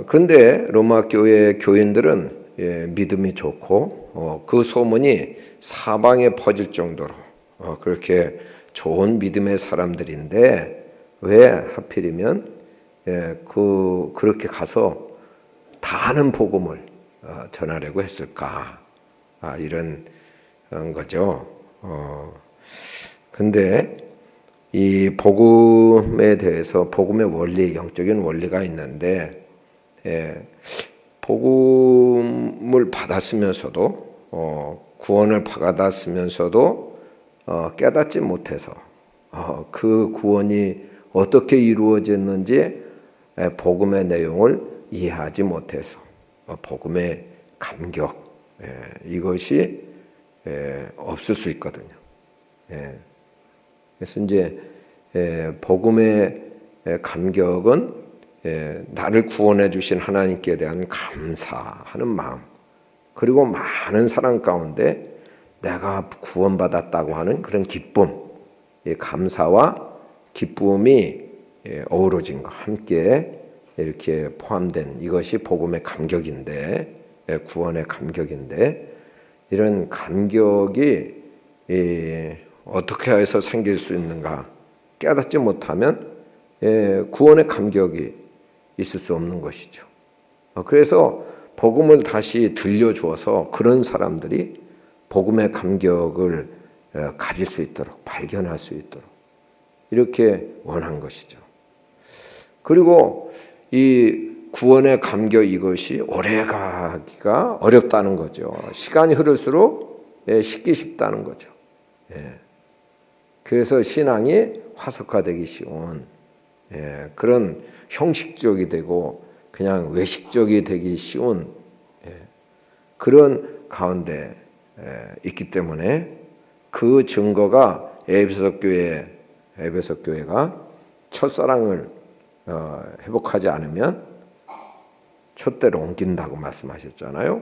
그런데 로마 교회 교인들은 믿음이 좋고 그 소문이 사방에 퍼질 정도로 그렇게 좋은 믿음의 사람들인데 왜 하필이면 그렇게 가서 다 아는 복음을 전하려고 했을까? 이런 거죠. 근데 이 복음에 대해서 복음의 원리, 영적인 원리가 있는데 복음을 받았으면서도 구원을 받았으면서도 깨닫지 못해서 그 구원이 어떻게 이루어졌는지 복음의 내용을 이해하지 못해서 복음의 감격 이것이 없을 수 있거든요. 그래서 이제 복음의 감격은 나를 구원해 주신 하나님께 대한 감사하는 마음, 그리고 많은 사랑 가운데 내가 구원받았다고 하는 그런 기쁨, 감사와 기쁨이 어우러진 것, 함께 이렇게 포함된 이것이 복음의 감격인데, 구원의 감격인데, 이런 감격이 어떻게 해서 생길 수 있는가 깨닫지 못하면 구원의 감격이 있을 수 없는 것이죠. 그래서 복음을 다시 들려주어서 그런 사람들이 복음의 감격을 가질 수 있도록, 발견할 수 있도록 이렇게 원한 것이죠. 그리고 이 구원의 감격 이것이 오래가기가 어렵다는 거죠. 시간이 흐를수록 식기 쉽다는 거죠. 그래서 신앙이 화석화되기 쉬운 그런 형식적이 되고 그냥 외식적이 되기 쉬운 그런 가운데 있기 때문에 그 증거가 에베소 교회가 첫사랑을 회복하지 않으면 촛대로 옮긴다고 말씀하셨잖아요.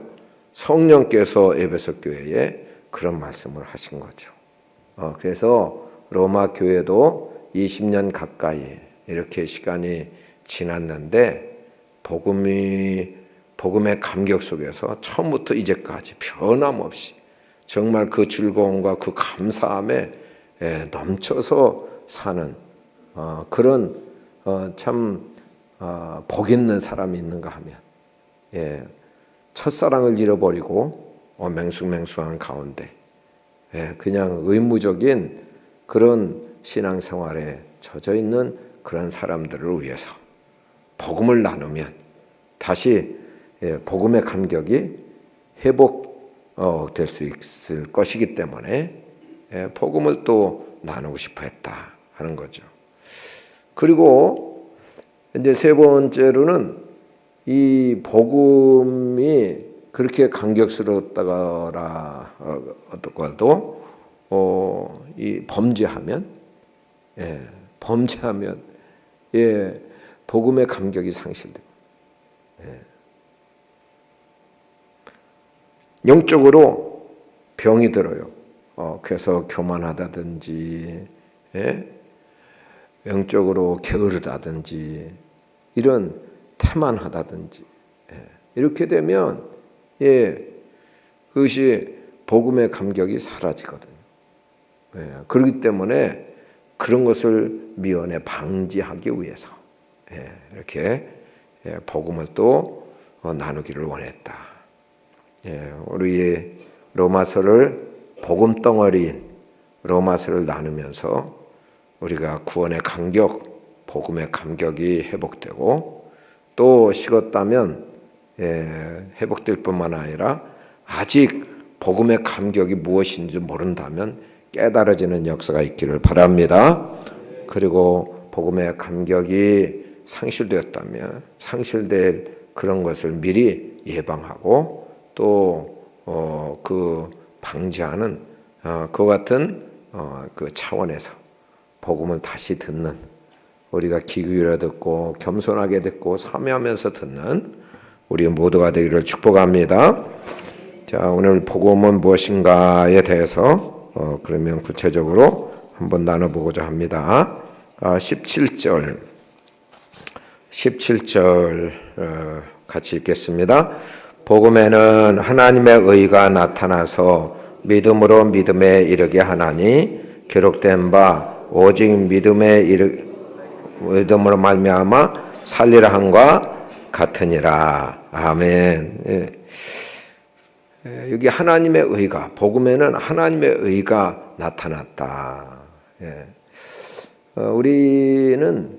성령께서 에베소 교회에 그런 말씀을 하신 거죠. 그래서 로마 교회도 20년 가까이 이렇게 시간이 지났는데 복음의 감격 속에서 처음부터 이제까지 변함없이 정말 그 즐거움과 그 감사함에 넘쳐서 사는 그런 참 복 있는 사람이 있는가 하면 첫사랑을 잃어버리고 맹수맹수한 가운데 그냥 의무적인 그런 신앙생활에 젖어 있는 그런 사람들을 위해서 복음을 나누면 다시 복음의 감격이 회복될 수 있을 것이기 때문에 복음을 또 나누고 싶어 했다 하는 거죠. 그리고 이제 세 번째로는 이 복음이 그렇게 감격스러웠다거나 어떻고도 이 범죄하면 복음의 감격이 상실돼요. 영적으로 병이 들어요. 그래서 교만하다든지 영적으로 게으르다든지 이런 태만하다든지 이렇게 되면 그것이 복음의 감격이 사라지거든요. 그렇기 때문에 그런 것을 미연에 방지하기 위해서 이렇게 복음을 또 나누기를 원했다. 우리의 로마서를 복음 덩어리인 로마서를 나누면서 우리가 구원의 감격, 복음의 감격이 회복되고 또 식었다면 회복될 뿐만 아니라 아직 복음의 감격이 무엇인지 모른다면 깨달아지는 역사가 있기를 바랍니다. 그리고 복음의 감격이 상실되었다면 상실될 그런 것을 미리 예방하고 또 그 방지하는 그 같은 그 차원에서 복음을 다시 듣는 우리가 귀 기울여 듣고 겸손하게 듣고 참여하면서 듣는 우리 모두가 되기를 축복합니다. 자, 오늘 복음은 무엇인가에 대해서 그러면 구체적으로 한번 나눠보고자 합니다. 17절 17절 같이 읽겠습니다. 복음에는 하나님의 의가 나타나서 믿음으로 믿음에 이르게 하나니 기록된 바 오직 믿음으로 말미암아 살리라 함과 같으니라. 아멘. 여기 하나님의 의가, 복음에는 하나님의 의가 나타났다. 우리는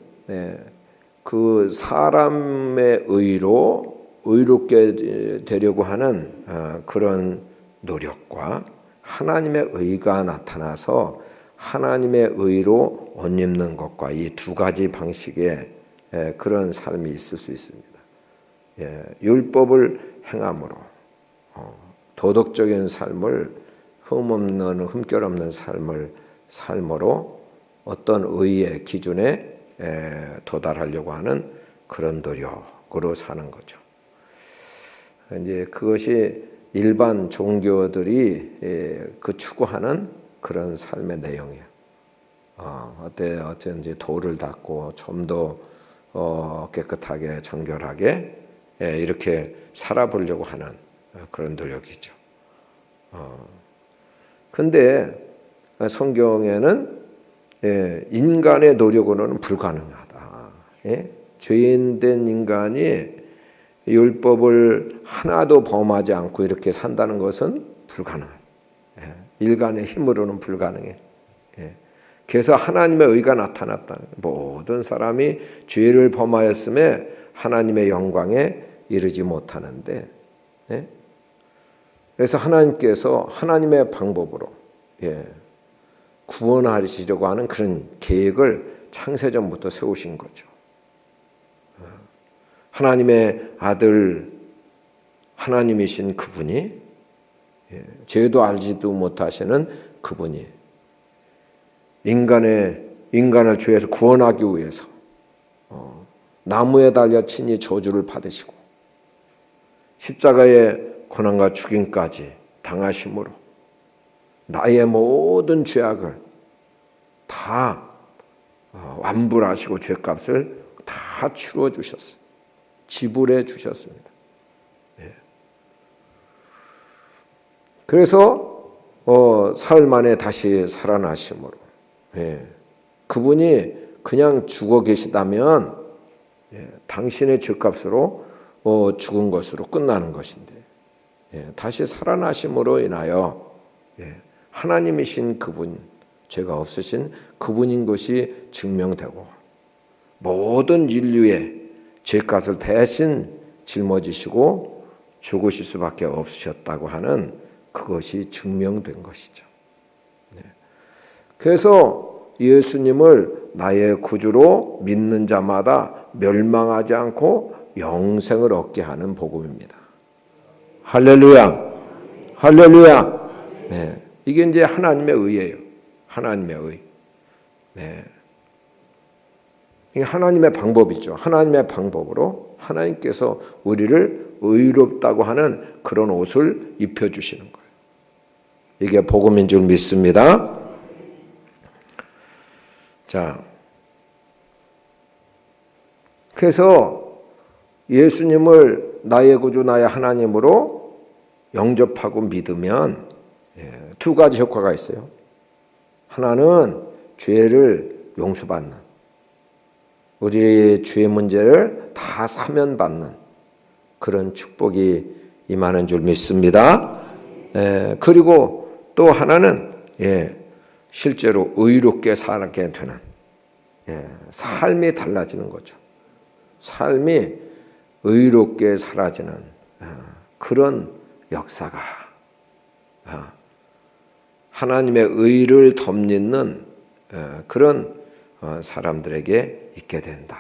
그 사람의 의로 의롭게 되려고 하는 그런 노력과 하나님의 의가 나타나서 하나님의 의로 옷 입는 것과 이 두 가지 방식의 그런 삶이 있을 수 있습니다. 율법을 행함으로 도덕적인 삶을 흠결 없는 삶으로 어떤 의의 기준에 도달하려고 하는 그런 노력으로 사는 거죠. 이제 그것이 일반 종교들이 그 추구하는 그런 삶의 내용이에요. 어쩐지 도를 닦고 좀 더 깨끗하게 정결하게 이렇게 살아보려고 하는 그런 노력이죠. 근데 성경에는 인간의 노력으로는 불가능하다. 죄인된 인간이 율법을 하나도 범하지 않고 이렇게 산다는 것은 불가능해요. 인간의 힘으로는 불가능해. 그래서 하나님의 의가 나타났다. 모든 사람이 죄를 범하였음에 하나님의 영광에 이르지 못하는데, 그래서 하나님께서 하나님의 방법으로 구원하시려고 하는 그런 계획을 창세전부터 세우신 거죠. 하나님의 아들 하나님이신 그분이 죄도 알지도 못하시는 그분이 인간을 죄에서 구원하기 위해서 나무에 달려 친히 저주를 받으시고 십자가의 고난과 죽임까지 당하심으로 나의 모든 죄악을 다 완불하시고 죄값을 다 치루어 주셨어요. 지불해 주셨습니다. 그래서 사흘 만에 다시 살아나심으로 그분이 그냥 죽어 계시다면 당신의 죄값으로 죽은 것으로 끝나는 것인데 다시 살아나심으로 인하여 하나님이신 그분, 죄가 없으신 그분인 것이 증명되고 모든 인류의 죄값을 대신 짊어지시고 죽으실 수밖에 없으셨다고 하는 그것이 증명된 것이죠. 그래서 예수님을 나의 구주로 믿는 자마다 멸망하지 않고 영생을 얻게 하는 복음입니다. 할렐루야, 할렐루야. 이게 이제 하나님의 의예요. 하나님의 의. 이게 하나님의 방법이죠. 하나님의 방법으로 하나님께서 우리를 의롭다고 하는 그런 옷을 입혀주시는 거예요. 이게 복음인 줄 믿습니다. 자, 그래서 예수님을 나의 구주, 나의 하나님으로 영접하고 믿으면 두 가지 효과가 있어요. 하나는 죄를 용서받는, 우리의 죄 문제를 다 사면받는 그런 축복이 임하는 줄 믿습니다. 그리고 또 하나는 실제로 의롭게 살게 되는 삶이 달라지는 거죠. 삶이 의롭게 사라지는 그런 역사가 하나님의 의를 덧입는 그런 사람들에게 있게 된다.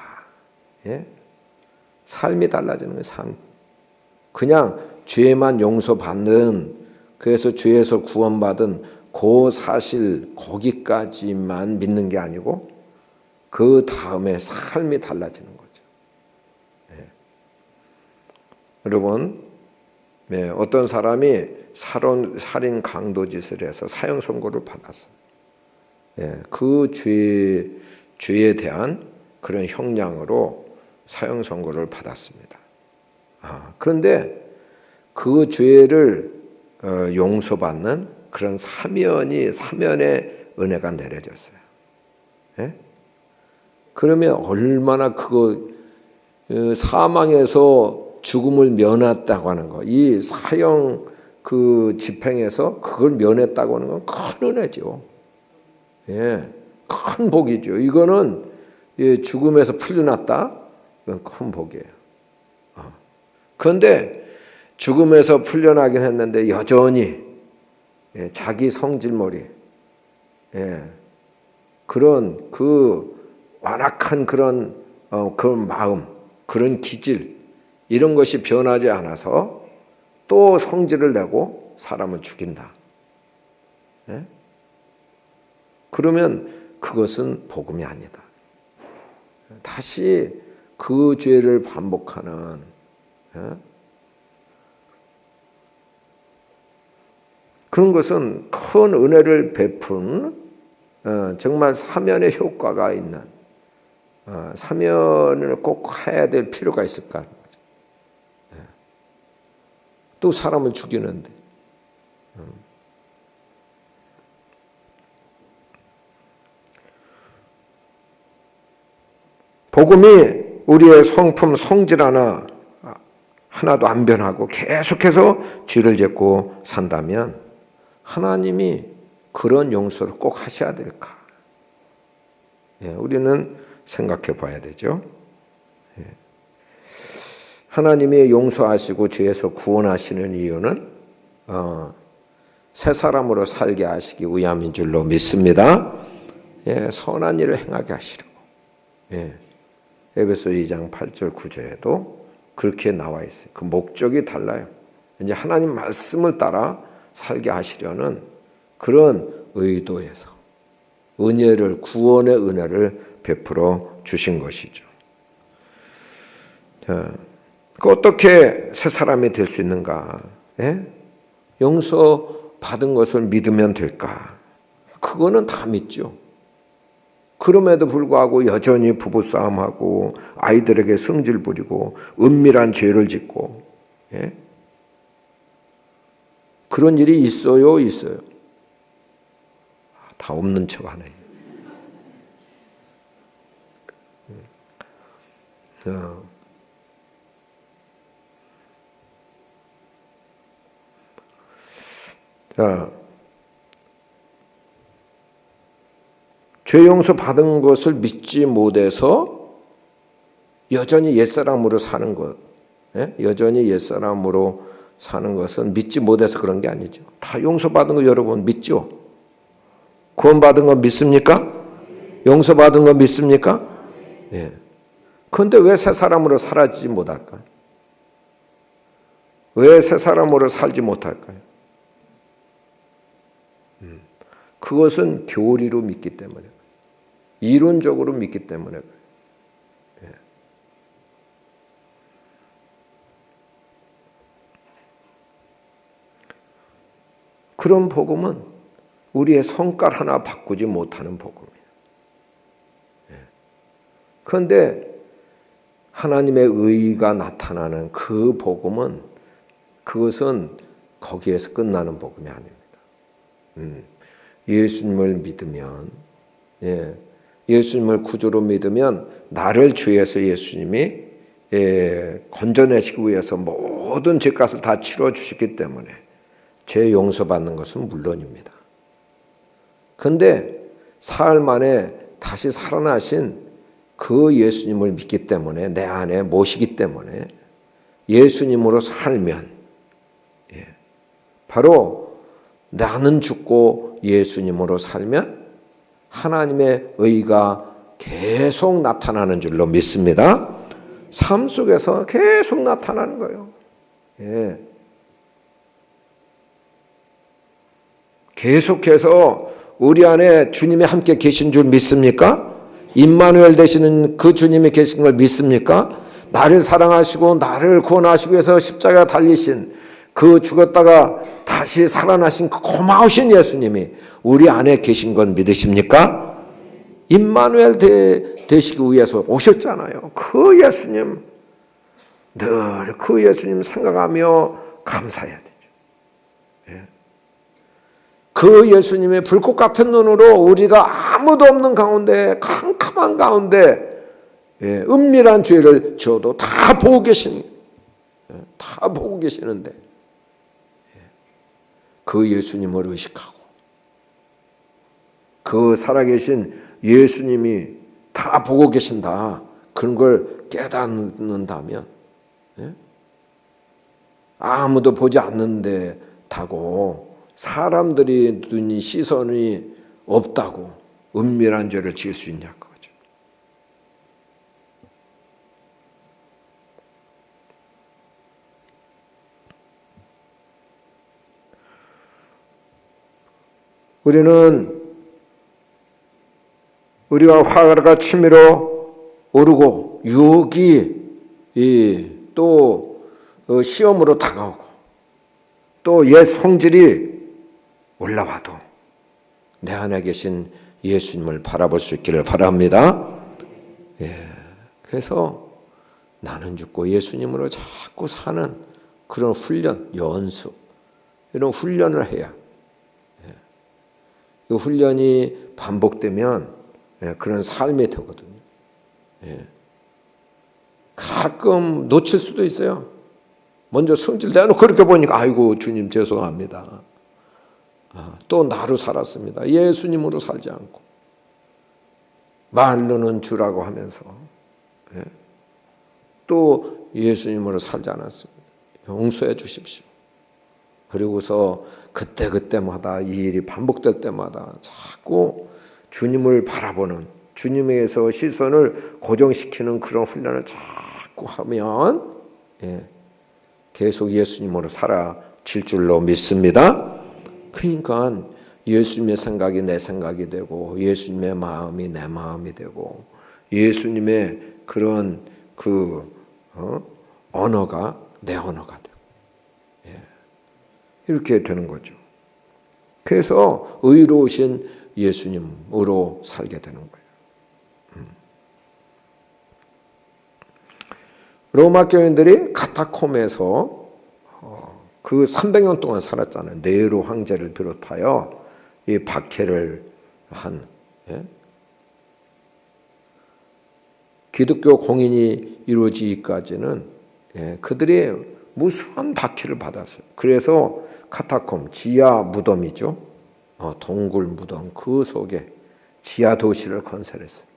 삶이 달라지는 거예요. 삶. 그냥 죄만 용서받는, 그래서 죄에서 구원받은 그 사실 거기까지만 믿는 게 아니고 그 다음에 삶이 달라지는 거죠. 여러분, 어떤 사람이 살인 강도짓을 해서 사형 선고를 받았어요. 그 죄에 대한 그런 형량으로 사형 선고를 받았습니다. 그런데 그 죄를 용서받는 그런 사면의 은혜가 내려졌어요. 예? 그러면 얼마나 사망에서 죽음을 면했다고 하는 거, 이 사형 그 집행에서 그걸 면했다고 하는 건 큰 은혜죠. 예, 큰 복이죠. 이거는 죽음에서 풀려났다. 이건 큰 복이에요. 그런데 죽음에서 풀려나긴 했는데 여전히 자기 성질머리, 그런 완악한 그런 마음, 그런 기질, 이런 것이 변하지 않아서 또 성질을 내고 사람을 죽인다. 그러면 그것은 복음이 아니다. 다시 그 죄를 반복하는, 그런 것은 큰 은혜를 베푼 정말 사면의 효과가 있는, 사면을 꼭 해야 될 필요가 있을까 하는 거죠. 또 사람을 죽이는데. 복음이 우리의 성품, 성질 하나도 안 변하고 계속해서 죄를 짓고 산다면 하나님이 그런 용서를 꼭 하셔야 될까? 우리는 생각해 봐야 되죠. 하나님이 용서하시고 죄에서 구원하시는 이유는 새 사람으로 살게 하시기 위함인 줄로 믿습니다. 선한 일을 행하게 하시려고. 에베소 2장 8절 9절에도 그렇게 나와 있어요. 그 목적이 달라요. 이제 하나님 말씀을 따라 살게 하시려는 그런 의도에서 은혜를, 구원의 은혜를 베풀어 주신 것이죠. 자, 어떻게 새 사람이 될 수 있는가? 용서 받은 것을 믿으면 될까? 그거는 다 믿죠. 그럼에도 불구하고 여전히 부부싸움하고 아이들에게 성질 부리고 은밀한 죄를 짓고, 그런 일이 있어요? 있어요. 다 없는 척 하네. 자, 죄 용서 받은 것을 믿지 못해서 여전히 옛사람으로 사는 것, 여전히 옛사람으로 사는 것은 믿지 못해서 그런 게 아니죠. 다 용서받은 거 여러분 믿죠? 구원받은 거 믿습니까? 용서받은 거 믿습니까? 그런데 왜 새 사람으로 살아지지 못할까요? 왜 새 사람으로 살지 못할까요? 그것은 교리로 믿기 때문에, 이론적으로 믿기 때문에. 그런 복음은 우리의 성깔 하나 바꾸지 못하는 복음이에요. 그런데 하나님의 의가 나타나는 그 복음은, 그것은 거기에서 끝나는 복음이 아닙니다. 예수님을 믿으면, 예수님을 구주로 믿으면 나를 죄에서 예수님이 건져내시기 위해서 모든 죄값을 다 치러주셨기 때문에 죄 용서받는 것은 물론입니다. 그런데 사흘 만에 다시 살아나신 그 예수님을 믿기 때문에, 내 안에 모시기 때문에 예수님으로 살면, 바로 나는 죽고 예수님으로 살면 하나님의 의가 계속 나타나는 줄로 믿습니다. 삶 속에서 계속 나타나는 거예요. 계속해서 우리 안에 주님이 함께 계신 줄 믿습니까? 임마누엘 되시는 그 주님이 계신 걸 믿습니까? 나를 사랑하시고 나를 구원하시기 위해서 십자가 달리신, 그 죽었다가 다시 살아나신 그 고마우신 예수님이 우리 안에 계신 건 믿으십니까? 임마누엘 되시기 위해서 오셨잖아요. 그 예수님, 늘 그 예수님 생각하며 감사해야 되죠. 예. 그 예수님의 불꽃 같은 눈으로 우리가 아무도 없는 가운데, 캄캄한 가운데, 예, 은밀한 죄를 지어도 다 보고 다 보고 계시는데, 예, 그 예수님을 의식하고, 그 살아계신 예수님이 다 보고 계신다, 그런 걸 깨닫는다면, 예? 아무도 보지 않는데 다고 사람들이 눈이 시선이 없다고 은밀한 죄를 지을 수 있냐 그거죠. 우리가 화가 치밀어 오르고 유혹이 또 시험으로 다가오고 또 옛 성질이 올라와도 내 안에 계신 예수님을 바라볼 수 있기를 바랍니다. 예, 그래서 나는 죽고 예수님으로 자꾸 사는 그런 훈련, 연습, 이런 훈련을 해야, 예, 이 훈련이 반복되면, 예, 그런 삶이 되거든요. 예. 가끔 놓칠 수도 있어요. 먼저 성질 내놓고 그렇게 보니까 아이고 주님 죄송합니다. 또 나로 살았습니다. 예수님으로 살지 않고 말로는 주라고 하면서, 예, 또 예수님으로 살지 않았습니다. 용서해 주십시오. 그리고서 그때마다 이 일이 반복될 때마다 자꾸 주님을 바라보는, 주님에게서 시선을 고정시키는 그런 훈련을 자꾸 하면, 예, 계속 예수님으로 살아질 줄로 믿습니다. 그러니까 예수님의 생각이 내 생각이 되고 예수님의 마음이 내 마음이 되고 예수님의 그런 언어가 내 언어가 되고, 예, 이렇게 되는 거죠. 그래서 의로우신 예수님으로 살게 되는 거예요. 로마 교인들이 카타콤에서 그 300년 동안 살았잖아요. 네로 황제를 비롯하여 이 박해를 한, 예? 기독교 공인이 이루어지기까지는, 예, 그들이 무수한 박해를 받았어요. 그래서 카타콤, 지하 무덤이죠. 동굴 무덤, 그 속에 지하 도시를 건설했어요.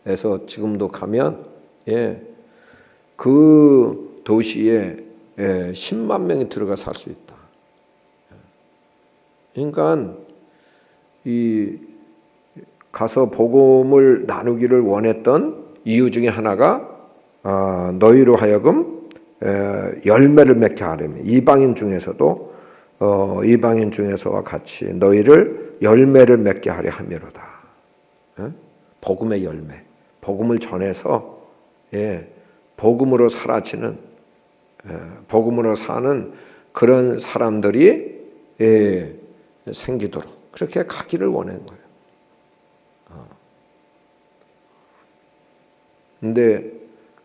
그래서 지금도 가면, 예, 그 도시에, 예, 10만 명이 들어가 살 수 있다. 그러니까 이 가서 복음을 나누기를 원했던 이유 중에 하나가 너희로 하여금 열매를 맺게 하려면 이방인 중에서와 같이 너희를 열매를 맺게 하려 함이로다. 복음의 열매, 복음을 전해서, 예, 복음으로 사라지는, 복음으로 사는 그런 사람들이, 예, 생기도록 그렇게 가기를 원하는 거예요. 근데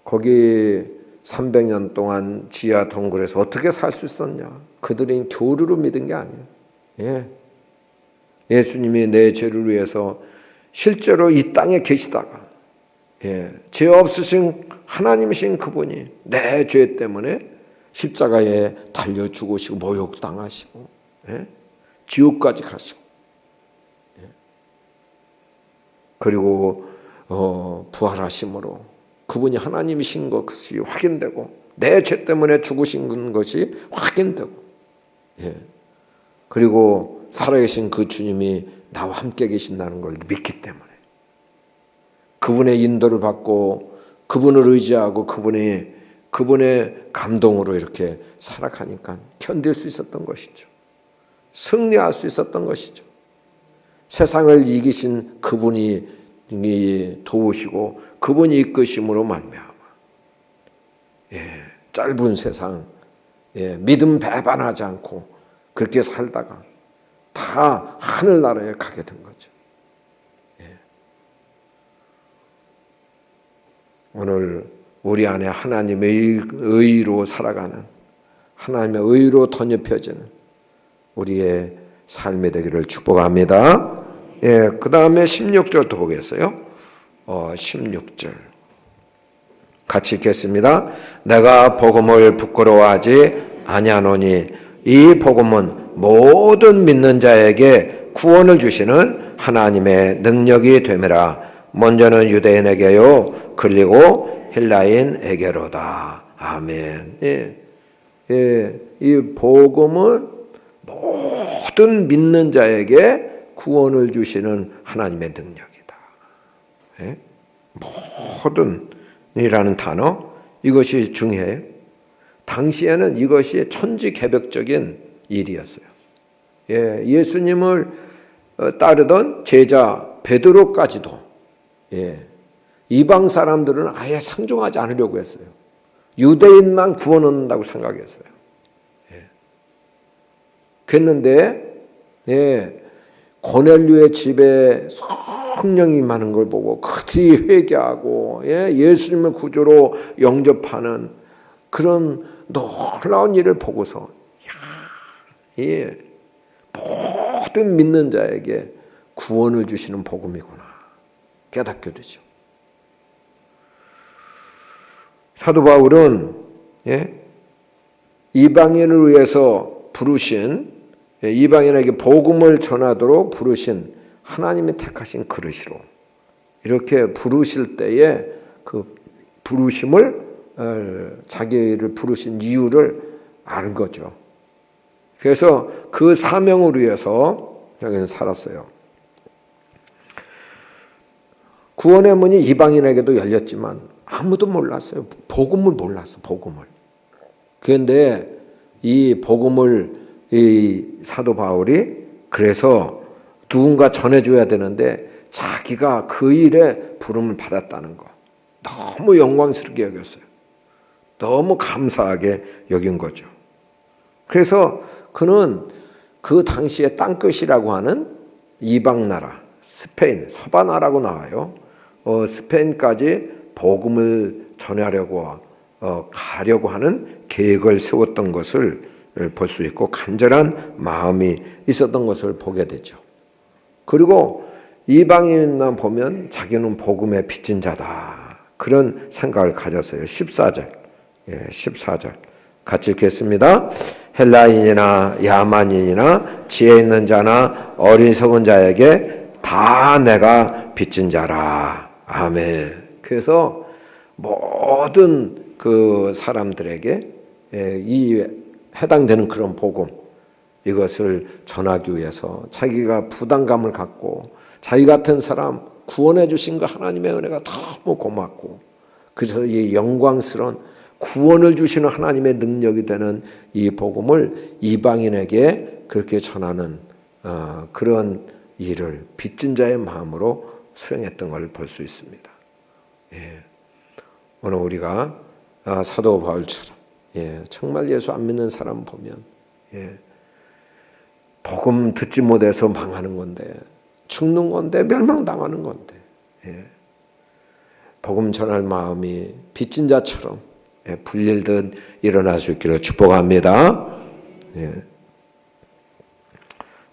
거기 300년 동안 지하 동굴에서 어떻게 살 수 있었냐? 그들은 교류로 믿은 게 아니에요. 예. 예수님이 내 죄를 위해서 실제로 이 땅에 계시다가, 예, 죄 없으신 하나님이신 그분이 내 죄 때문에 십자가에 달려 죽으시고 모욕당하시고, 예, 지옥까지 가시고, 예, 그리고 부활하심으로 그분이 하나님이신 것이 확인되고 내 죄 때문에 죽으신 것이 확인되고, 예, 그리고 살아계신 그 주님이 나와 함께 계신다는 걸 믿기 때문에 그분의 인도를 받고 그분을 의지하고 그분의 감동으로 이렇게 살아가니까 견딜 수 있었던 것이죠. 승리할 수 있었던 것이죠. 세상을 이기신 그분이 도우시고 그분이 이끄심으로 말미암아, 예, 짧은 세상, 예, 믿음 배반하지 않고 그렇게 살다가 다 하늘나라에 가게 된 거죠. 예, 오늘 우리 안에 하나님의 의로 살아가는, 하나님의 의로 덧입혀지는 우리의 삶이 되기를 축복합니다. 예, 그 다음에 16절도 보겠어요. 16절 같이 읽겠습니다. 내가 복음을 부끄러워하지 아니하노니 이 복음은 모든 믿는 자에게 구원을 주시는 하나님의 능력이 됨이라. 먼저는 유대인에게요 그리고 헬라인에게로다. 아멘. 예, 이 복음은 모든 믿는 자에게 구원을 주시는 하나님의 능력이다. 예? 모든이라는 단어, 이것이 중요해요. 당시에는 이것이 천지개벽적인 일이었어요. 예, 예수님을 따르던 제자 베드로까지도 이방 사람들은 아예 상종하지 않으려고 했어요. 유대인만 구원 얻는다고 생각했어요. 그랬는데 고넬료의 집에 성령이 많은 걸 보고 그들이 회개하고 예수님을 구주로 영접하는 그런 놀라운 일을 보고서 모든 믿는 자에게 구원을 주시는 복음이구나 깨닫게 되죠. 사도 바울은 이방인을 위해서 부르신, 이방인에게 복음을 전하도록 부르신 하나님의 택하신 그릇이로 이렇게 부르실 때에 그 부르심을, 자기를 부르신 이유를 아는 거죠. 그래서 그 사명을 위해서 자기는 살았어요. 구원의 문이 이방인에게도 열렸지만 아무도 몰랐어요. 복음을 몰랐어. 복음을. 그런데 이 복음을 이 사도 바울이 그래서 누군가 전해줘야 되는데 자기가 그 일에 부름을 받았다는 거 너무 영광스럽게 여겼어요. 너무 감사하게 여긴 거죠. 그래서 그는 그 당시에 땅끝이라고 하는 이방 나라, 스페인, 서바나라고 나와요. 스페인까지 복음을 전하려고 가려고 하는 계획을 세웠던 것을 볼 수 있고 간절한 마음이 있었던 것을 보게 되죠. 그리고 이방인만 보면 자기는 복음의 빚진 자다. 그런 생각을 가졌어요. 14절. 14절. 같이 읽겠습니다. 헬라인이나 야만인이나 지혜 있는 자나 어리석은 자에게 다 내가 빚진 자라. 아멘. 그래서 모든 그 사람들에게 이 해당되는 그런 복음, 이것을 전하기 위해서 자기가 부담감을 갖고 자기 같은 사람 구원해 주신 그 하나님의 은혜가 너무 고맙고 그래서 이 영광스러운 구원을 주시는 하나님의 능력이 되는 이 복음을 이방인에게 그렇게 전하는 그런 일을 빚진 자의 마음으로 수행했던 걸 볼 수 있습니다. 오늘 우리가 사도 바울처럼 정말 예수 안 믿는 사람 보면 복음 듣지 못해서 망하는 건데 죽는 건데 멸망당하는 건데 복음 전할 마음이 빚진 자처럼 불릴듯 일어날 수 있기를 축복합니다.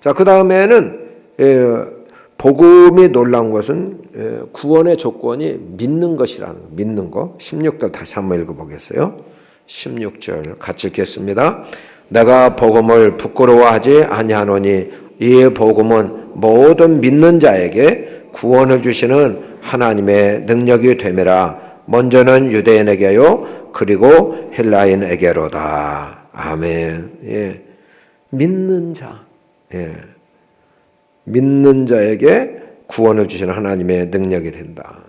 자, 그 다음에는 복음이 놀라운 것은 구원의 조건이 믿는 것이라는 거, 믿는 거. 16절 다시 한번 읽어보겠어요. 16절 같이 읽겠습니다. 내가 복음을 부끄러워하지 아니하노니 이 복음은 모든 믿는 자에게 구원을 주시는 하나님의 능력이 됨이라. 먼저는 유대인에게요 그리고 헬라인에게로다. 아멘. 믿는 자, 믿는 자에게 구원을 주시는 하나님의 능력이 된다.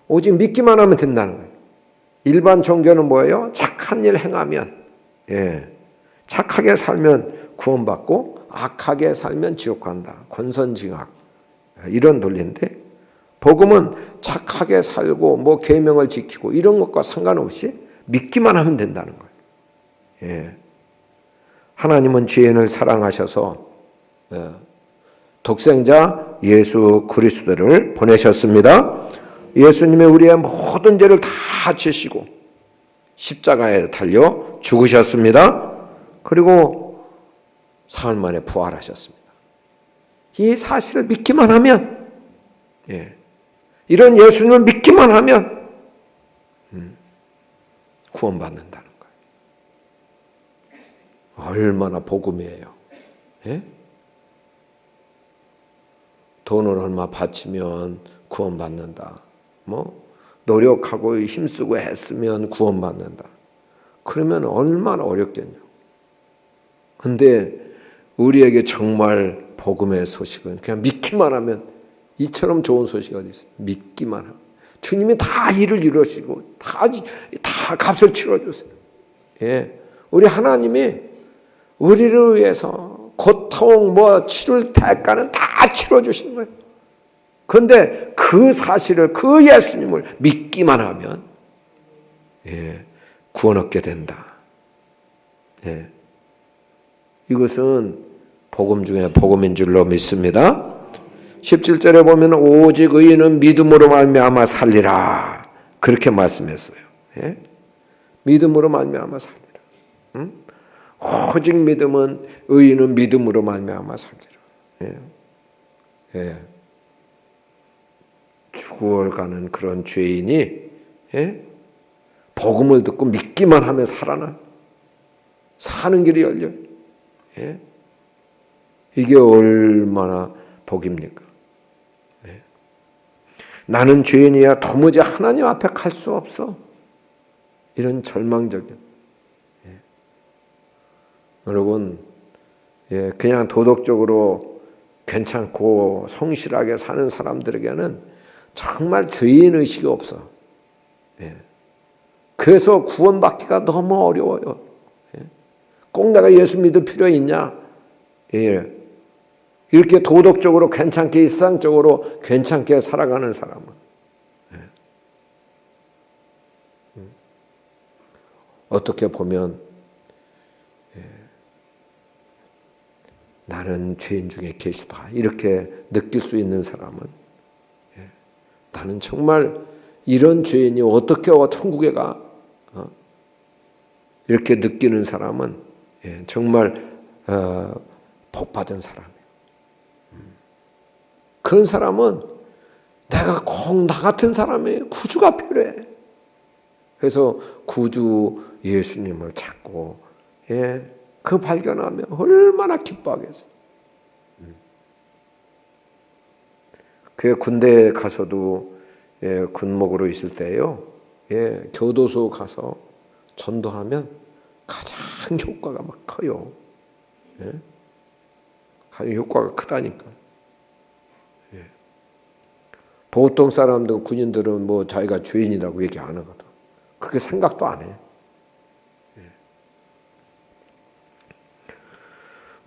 오직 믿기만 하면 된다는 거예요. 일반 종교는 뭐예요? 착한 일 행하면, 착하게 살면 구원받고 악하게 살면 지옥 간다. 권선징악 이런 논리인데 복음은 착하게 살고 뭐 계명을 지키고 이런 것과 상관없이 믿기만 하면 된다는 거예요. 하나님은 죄인을 사랑하셔서 독생자 예수 그리스도를 보내셨습니다. 예수님의 우리의 모든 죄를 다 지시고 십자가에 달려 죽으셨습니다. 그리고 사흘 만에 부활하셨습니다. 이 사실을 믿기만 하면, 이런 예수님을 믿기만 하면 구원받는다는 거예요. 얼마나 복음이에요. 돈을 얼마 바치면 구원받는다. 노력하고 힘쓰고 했으면 구원받는다. 그러면 얼마나 어렵겠냐. 근데 우리에게 정말 복음의 소식은 그냥 믿기만 하면, 이처럼 좋은 소식이 어디 있어요? 믿기만 하면. 주님이 다 일을 이루시고 다 값을 치러주세요. 우리 하나님이 우리를 위해서 고통 치를 대가는 다 치러주신 거예요. 그런데 그 사실을, 그 예수님을 믿기만 하면 구원 얻게 된다. 이것은 복음 중에 복음인 줄로 믿습니다. 17절에 보면 오직 의인은 믿음으로 말미암아 살리라, 그렇게 말씀했어요. 믿음으로 말미암아 살리라. 오직 믿음은, 의인은 믿음으로 말미암아 살리라. 죽어가는 그런 죄인이 복음을 듣고 믿기만 하면 살아나, 사는 길이 열려요. 이게 얼마나 복입니까? 나는 죄인이야 도무지 하나님 앞에 갈 수 없어, 이런 절망적인, 여러분, 그냥 도덕적으로 괜찮고 성실하게 사는 사람들에게는 정말 죄인 의식이 없어. 그래서 구원받기가 너무 어려워요. 꼭 내가 예수 믿을 필요 있냐? 이렇게 도덕적으로 괜찮게, 일상적으로 괜찮게 살아가는 사람은 어떻게 보면 나는 죄인 중에 계시다, 이렇게 느낄 수 있는 사람은, 나는 정말 이런 죄인이 어떻게 천국에 가? 이렇게 느끼는 사람은 정말 복받은 사람이에요. 그런 사람은 내가 꼭 나 같은 사람의 구주가 필요해. 그래서 구주 예수님을 찾고 그 발견하면 얼마나 기뻐하겠어요. 그 군대에 가서도 군목으로 있을 때요, 교도소 가서 전도하면 가장 효과가 막 커요. 가장 효과가 크다니까. 보통 사람들, 군인들은 자기가 죄인이라고 얘기 안 하거든. 그렇게 생각도 안 해.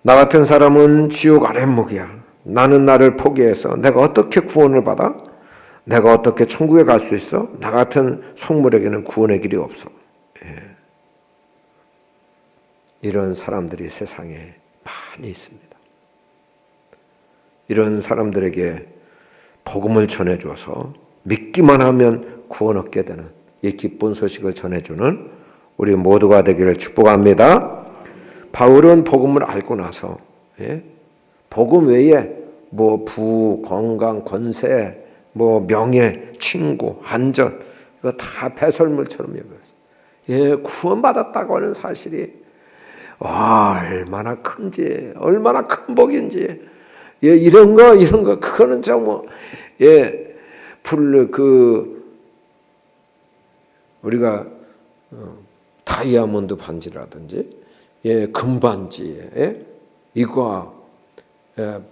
나 같은 사람은 지옥 아랫목이야. 나는 나를 포기해서 내가 어떻게 구원을 받아? 내가 어떻게 천국에 갈 수 있어? 나 같은 속물에게는 구원의 길이 없어. 이런 사람들이 세상에 많이 있습니다. 이런 사람들에게 복음을 전해줘서 믿기만 하면 구원 얻게 되는 이 기쁜 소식을 전해주는 우리 모두가 되기를 축복합니다. 바울은 복음을 알고 나서 복음 외에 부, 건강, 권세, 명예, 친구, 안전, 이거 다 배설물처럼 여겼어요. 구원받았다고 하는 사실이 얼마나 큰지, 얼마나 큰 복인지, 이런 거, 그거는 우리가 다이아몬드 반지라든지, 금반지, 이거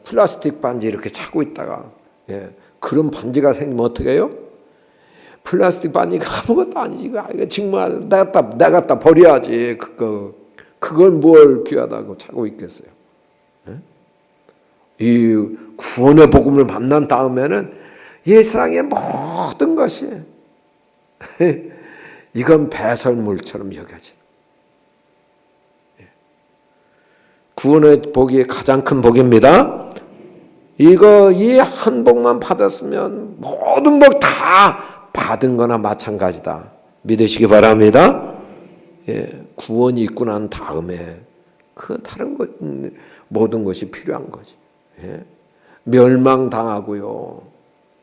플라스틱 반지 이렇게 차고 있다가 그런 반지가 생기면 어떻게 해요? 플라스틱 반지가 아무것도 아니지. 이거 정말 내가 갖다 버려야지. 그걸 뭘 귀하다고 차고 있겠어요? 이 구원의 복음을 만난 다음에는 이 세상의 모든 것이 이건 배설물처럼 여겨져. 구원의 복이 가장 큰 복입니다. 이거 이 한복만 받았으면 모든 복 다 받은 거나 마찬가지다. 믿으시기 바랍니다. 예, 구원이 있고 난 다음에 그 다른 것 모든 것이 필요한 거지. 예? 멸망당하고요.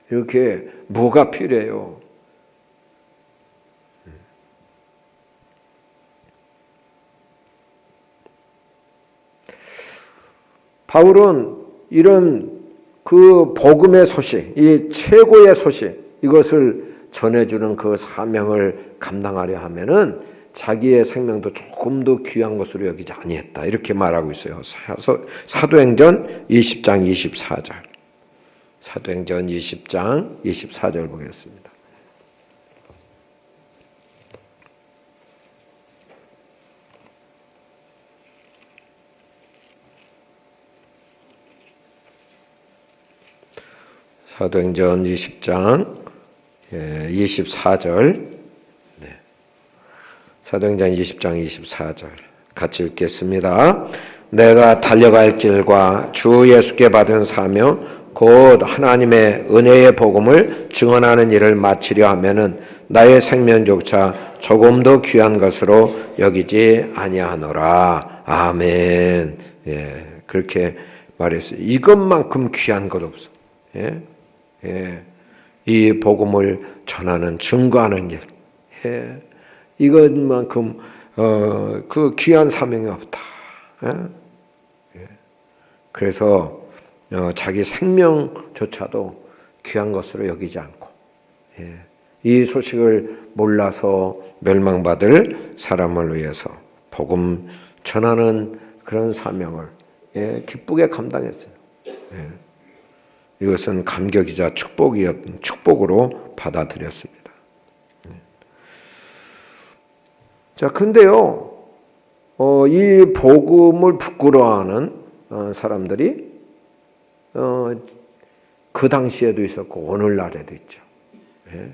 이렇게 뭐가 필요해요? 바울은 이런 그 복음의 소식, 이 최고의 소식, 이것을 전해주는 그 사명을 감당하려 하면은 자기의 생명도 조금 더 귀한 것으로 여기지 아니했다. 이렇게 말하고 있어요. 사도행전 20장 24절. 사도행전 20장 24절 보겠습니다. 사도행전 20장 24절. 네. 사도행전 20장 24절 같이 읽겠습니다. 내가 달려갈 길과 주 예수께 받은 사명 곧 하나님의 은혜의 복음을 증언하는 일을 마치려 하면은 나의 생명조차 조금도 귀한 것으로 여기지 아니하노라. 아멘. 예, 그렇게 말했어요. 이것만큼 귀한 것 없어. 예? 예, 이 복음을 전하는 증거하는 일, 예, 이것만큼 그 귀한 사명이 없다. 예? 예. 그래서 자기 생명조차도 귀한 것으로 여기지 않고, 예, 이 소식을 몰라서 멸망받을 사람을 위해서 복음 전하는 그런 사명을, 예, 기쁘게 감당했어요. 예. 이것은 감격이자 축복으로 받아들였습니다. 자, 근데요, 이 복음을 부끄러워하는 사람들이 그 당시에도 있었고 오늘날에도 있죠. 예?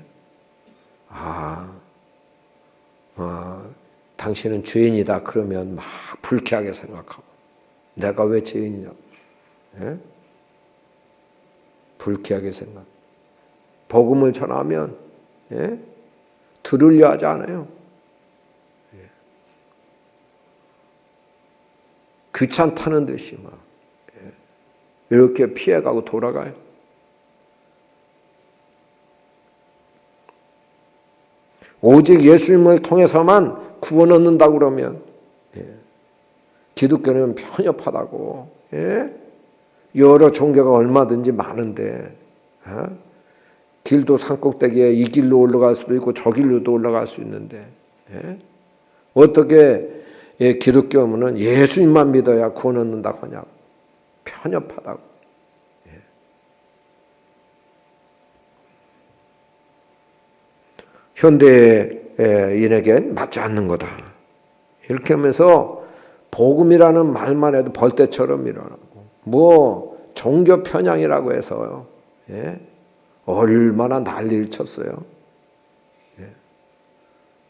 당신은 죄인이다 그러면 막 불쾌하게 생각하고 내가 왜 죄인이냐? 예? 불쾌하게 생각. 복음을 전하면, 예? 들으려 하지 않아요. 예. 귀찮다는 듯이 막, 예, 이렇게 피해가고 돌아가요. 오직 예수님을 통해서만 구원 얻는다고 그러면, 예, 기독교는 편협하다고, 예? 여러 종교가 얼마든지 많은데, 길도 산꼭대기에 이 길로 올라갈 수도 있고 저 길로도 올라갈 수 있는데, 어떻게 기독교는 예수님만 믿어야 구원 얻는다고 하냐고. 편협하다고. 현대인에겐 맞지 않는 거다. 이렇게 하면서 복음이라는 말만 해도 벌떼처럼 일어나고, 뭐 종교 편향이라고 해서요, 예? 얼마나 난리를 쳤어요. 예.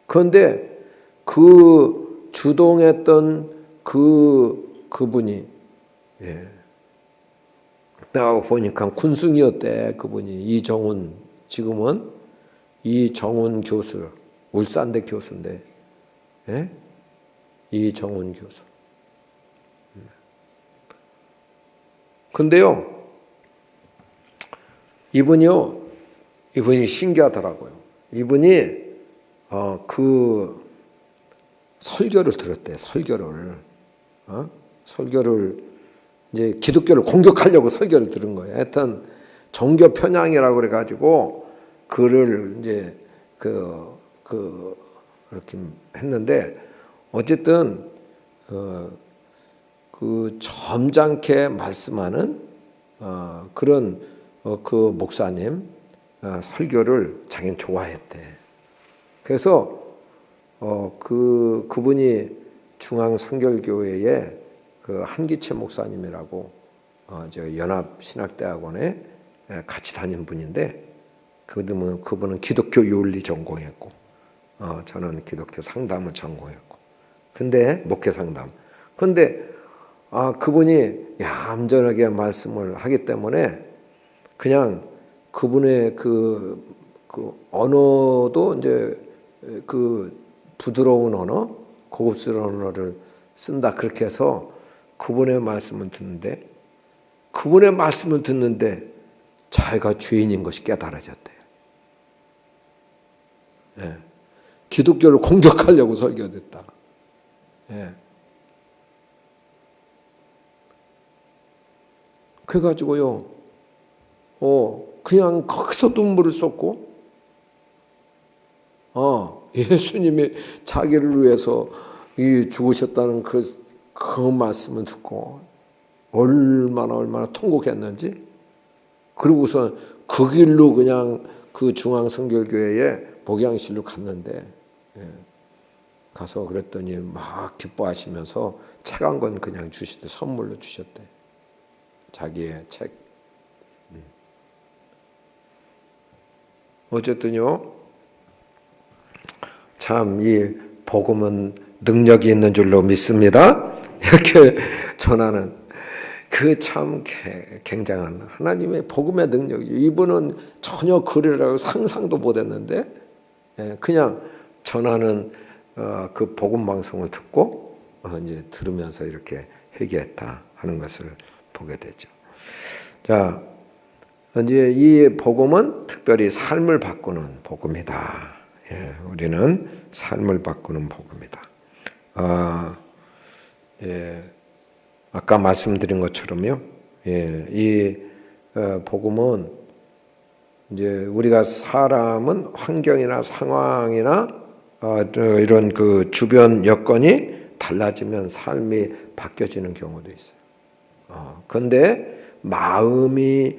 그런데 그 주동했던 그분이, 예, 내가 보니까 군승이었대. 그분이 이정훈, 지금은 이정훈 교수, 울산대 교수인데, 예? 이정훈 교수. 근데요, 이분이 신기하더라고요. 이분이 그 설교를 들었대. 설교를 이제 기독교를 공격하려고 설교를 들은 거예요. 하여튼 종교 편향이라고 그래가지고 그를 이제 그렇게 했는데, 어쨌든 그 점잖게 말씀하는 그런 그 목사님 설교를 자기는 좋아했대. 그래서 그분이 중앙성결교회의 그 한기채 목사님이라고 저 연합신학대학원에 같이 다닌 분인데, 그분은 기독교 윤리 전공했고, 저는 기독교 상담을 전공했고, 근데 목회 상담. 근데 그분이 얌전하게 말씀을 하기 때문에 그냥 그분의 그 언어도 이제 그 부드러운 언어, 고급스러운 언어를 쓴다. 그렇게 해서 그분의 말씀을 듣는데 자기가 죄인인 것이 깨달아졌대요. 예. 기독교를 공격하려고 설교됐다. 예. 그래가지고요, 그냥 거기서 눈물을 쏟고, 예수님이 자기를 위해서 죽으셨다는 그 말씀을 듣고 얼마나 통곡했는지. 그러고서 그 길로 그냥 그 중앙성결교회에 목양실로 갔는데, 가서 그랬더니 막 기뻐하시면서 책 한 권 그냥 주시대. 선물로 주셨대. 자기의 책. 어쨌든요, 참 이 복음은 능력이 있는 줄로 믿습니다. 이렇게 전하는 그 참 굉장한 하나님의 복음의 능력이죠. 이분은 전혀 그리라고 상상도 못했는데 그냥 전하는 그 복음 방송을 듣고 이제 들으면서 이렇게 회개했다 하는 것을 보게 되죠. 자, 이제 이 복음은 특별히 삶을 바꾸는 복음이다. 우리는 삶을 바꾸는 복음이다. 아까 말씀드린 것처럼요. 이 복음은 이제 우리가 사람은 환경이나 상황이나 이런 그 주변 여건이 달라지면 삶이 바뀌어지는 경우도 있어요. 그런데 마음이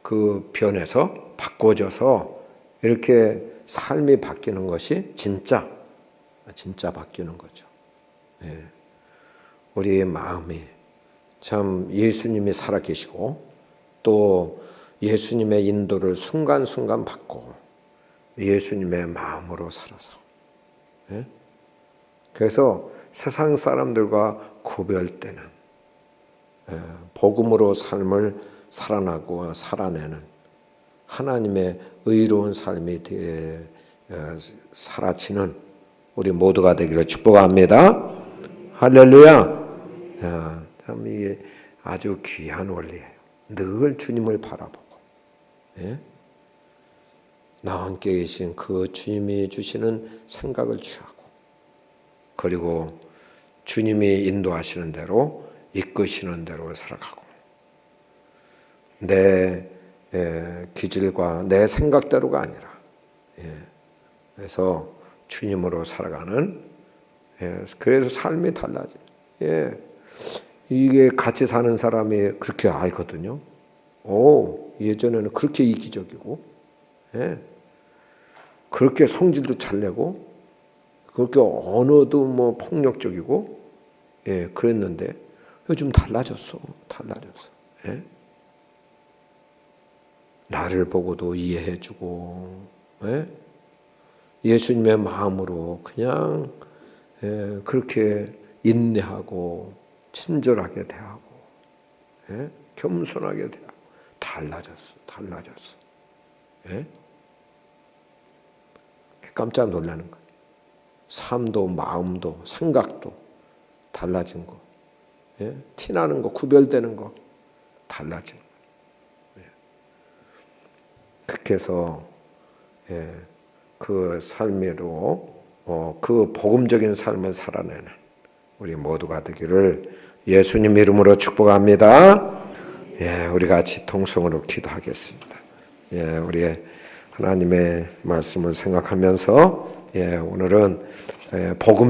그 변해서 바꿔져서 이렇게 삶이 바뀌는 것이 진짜 바뀌는 거죠. 우리의 마음이 참 예수님이 살아계시고 또 예수님의 인도를 순간순간 받고 예수님의 마음으로 살아서 그래서 세상 사람들과 구별되는 복음으로 삶을 살아나고 살아내는 하나님의 의로운 삶이 살아치는 우리 모두가 되기를 축복합니다. 할렐루야. 참 이게 아주 귀한 원리예요. 늘 주님을 바라보고 나와 함께 계신 그 주님이 주시는 생각을 취하고 그리고 주님이 인도하시는 대로 이끄시는 대로 살아가고 내 기질과 내 생각대로가 아니라 그래서 주님으로 살아가는 그래서 삶이 달라져. 이게 같이 사는 사람이 그렇게 알거든요. 예전에는 그렇게 이기적이고 그렇게 성질도 잘 내고 그렇게 언어도 뭐 폭력적이고 그랬는데 요즘 달라졌어. 나를 보고도 이해해주고 예수님의 마음으로 그냥 그렇게 인내하고 친절하게 대하고 겸손하게 대하고 달라졌어. 깜짝 놀라는 거예요. 삶도 마음도 생각도 달라진 거, 티나는 거, 구별되는 거 달라진 거. 그렇게 해서 그 삶으로 그 복음적인 삶을 살아내는 우리 모두가 되기를 예수님 이름으로 축복합니다. 우리 같이 통성으로 기도하겠습니다. 우리 하나님의 말씀을 생각하면서 오늘은 복음